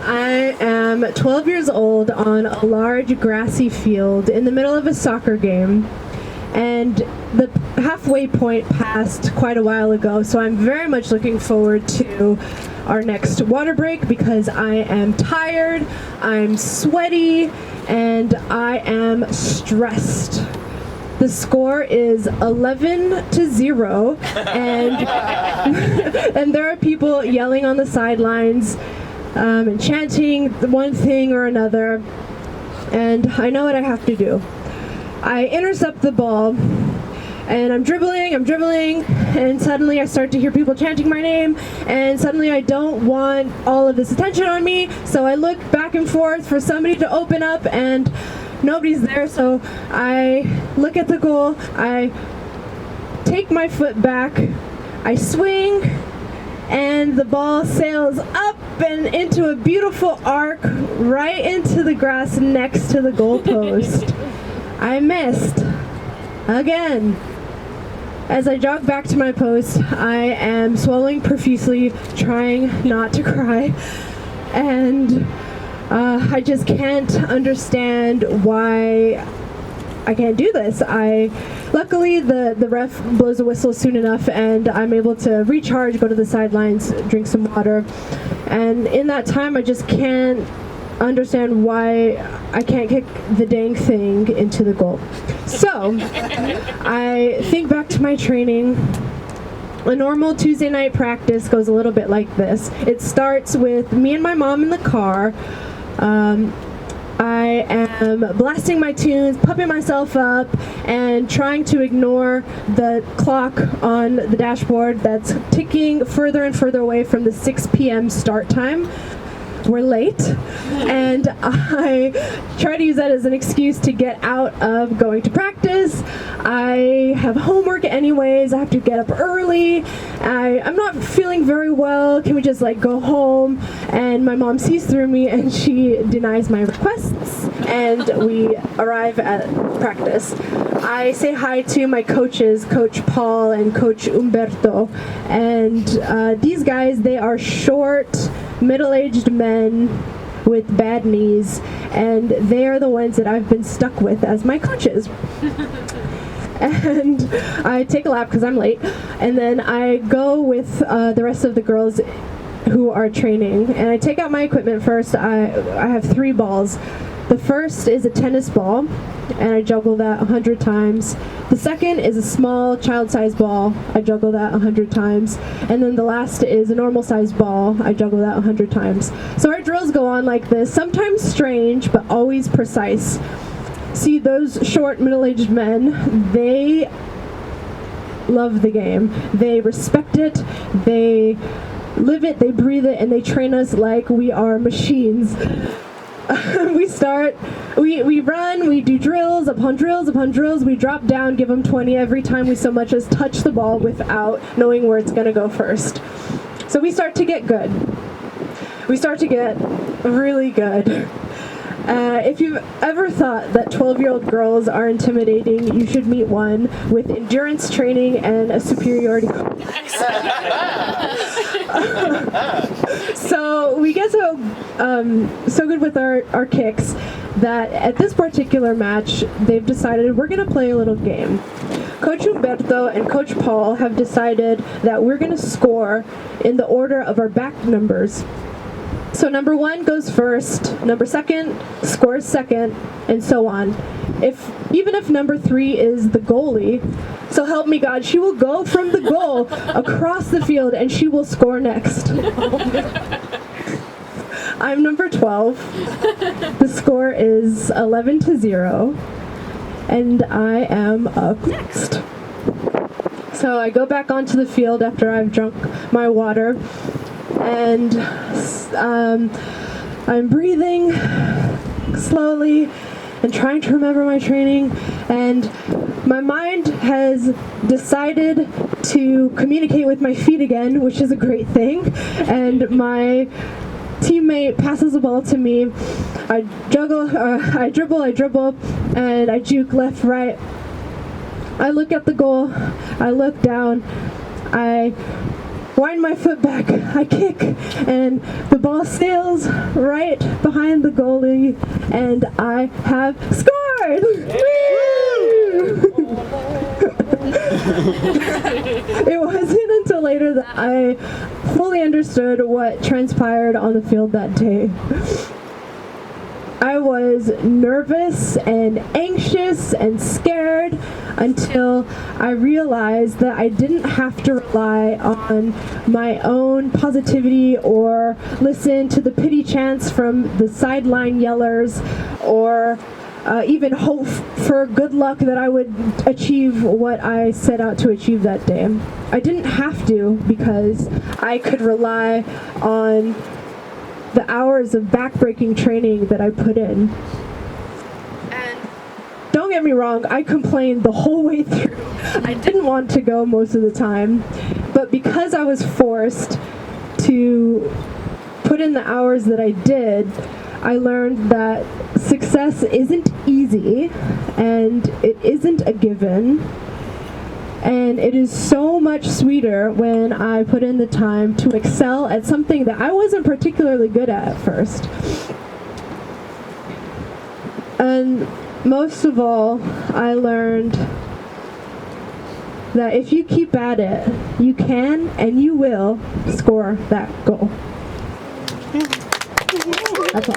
I am 12 years old on a large grassy field in the middle of a soccer game, and the halfway point passed quite a while ago, so I'm very much looking forward to our next water break because I am tired, I'm sweaty, and I am stressed. The score is 11-0, and and there are people yelling on the sidelines and chanting one thing or another, and I know what I have to do. I intercept the ball, and I'm dribbling, and suddenly I start to hear people chanting my name, and suddenly I don't want all of this attention on me, so I look back and forth for somebody to open up, and nobody's there, so I look at the goal, I take my foot back, I swing, and the ball sails up and into a beautiful arc right into the grass next to the goalpost. I missed. Again. As I jog back to my post, I am swallowing profusely, trying not to cry, and I just can't understand why I can't do this. Luckily, the ref blows a whistle soon enough, and I'm able to recharge, go to the sidelines, drink some water, and in that time, I just can't understand why I can't kick the dang thing into the goal. So, I think back to my training. A normal Tuesday night practice goes a little bit like this. It starts with me and my mom in the car. I am blasting my tunes, pumping myself up, and trying to ignore the clock on the dashboard that's ticking further and further away from the 6 p.m. start time. We're late, and I try to use that as an excuse to get out of going to practice. I have homework anyways. I have to get up early. I'm not feeling very well. Can we just go home? And my mom sees through me, and she denies my requests, and we arrive at practice. I say hi to my coaches, Coach Paul and Coach Umberto, and these guys, they are short, middle-aged men with bad knees, and they are the ones that I've been stuck with as my coaches. And I take a lap because I'm late, and then I go with the rest of the girls who are training, and I take out my equipment first. I have 3 balls. The first is a tennis ball, and I juggle that 100 times. The second is a small child-sized ball. I juggle that 100 times. And then the last is a normal-sized ball. I juggle that 100 times. So our drills go on like this, sometimes strange, but always precise. See, those short, middle-aged men, they love the game. They respect it. They live it, they breathe it, and they train us like we are machines. We run, we do drills upon drills upon drills, we drop down, give them 20 every time we so much as touch the ball without knowing where it's going to go first. So we start to get good. We start to get really good. If you've ever thought that 12-year-old girls are intimidating, you should meet one with endurance training and a superiority complex. So we get so good with our kicks that at this particular match, they've decided we're going to play a little game. Coach Umberto and Coach Paul have decided that we're going to score in the order of our back numbers. So number 1 goes first, number 2 scores second, and so on. Even if number 3 is the goalie, so help me God, she will go from the goal across the field and she will score next. I'm number 12. The score is 11-0, and I am up next. So I go back onto the field after I've drunk my water, and I'm breathing slowly and trying to remember my training, and my mind has decided to communicate with my feet again, which is a great thing, and my teammate passes the ball to me. I dribble, and I juke left, right. I look at the goal, I look down, I wind my foot back, I kick, and the ball sails right behind the goalie, and I have scored! It wasn't until later that I fully understood what transpired on the field that day. I was nervous and anxious and scared until I realized that I didn't have to rely on my own positivity or listen to the pity chants from the sideline yellers or even hope for good luck that I would achieve what I set out to achieve that day. I didn't have to because I could rely on the hours of backbreaking training that I put in. And don't get me wrong, I complained the whole way through. I didn't want to go most of the time, but because I was forced to put in the hours that I did, I learned that success isn't easy and it isn't a given. And it is so much sweeter when I put in the time to excel at something that I wasn't particularly good at first. And most of all, I learned that if you keep at it, you can and you will score that goal. That's all.